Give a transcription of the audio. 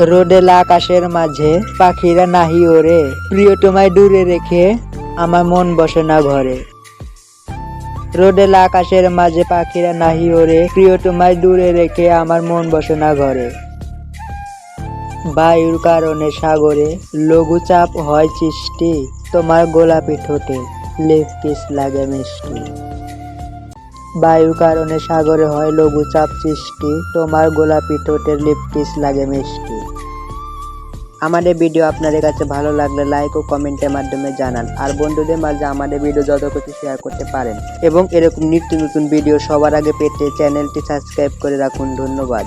রোদেলা আকাশের মাঝে পাখিরা নাহি ওরে, প্রিয় তোমায় দূরে রেখে আমার মন বসে না ঘরে। রোদেলা আকাশের মাঝে পাখিরা নাহি ওরে, প্রিয় তোমায় দূরে রেখে আমার মন বসে না ঘরে। বায়ুর কারণে সাগরে লঘুচাপ হয় সৃষ্টি, তোমার গোলাপি ঠোঁটে লিপ কিস লাগে মিষ্টি। বায়ুর কারণে সাগরে হয় লঘুচাপ সৃষ্টি, তোমার গোলাপি ঠোঁটের লিপ কিস লাগে মিষ্টি। আমাদের ভিডিও আপনাদের কাছে ভালো লাগলে লাইক ও কমেন্টের মাধ্যমে জানান, আর বন্ধুদের মাঝে আমাদের ভিডিও যত কিছু শেয়ার করতে পারেন, এবং এরকম নিত্য নতুন ভিডিও সবার আগে পেতে চ্যানেলটি সাবস্ক্রাইব করে রাখুন। ধন্যবাদ।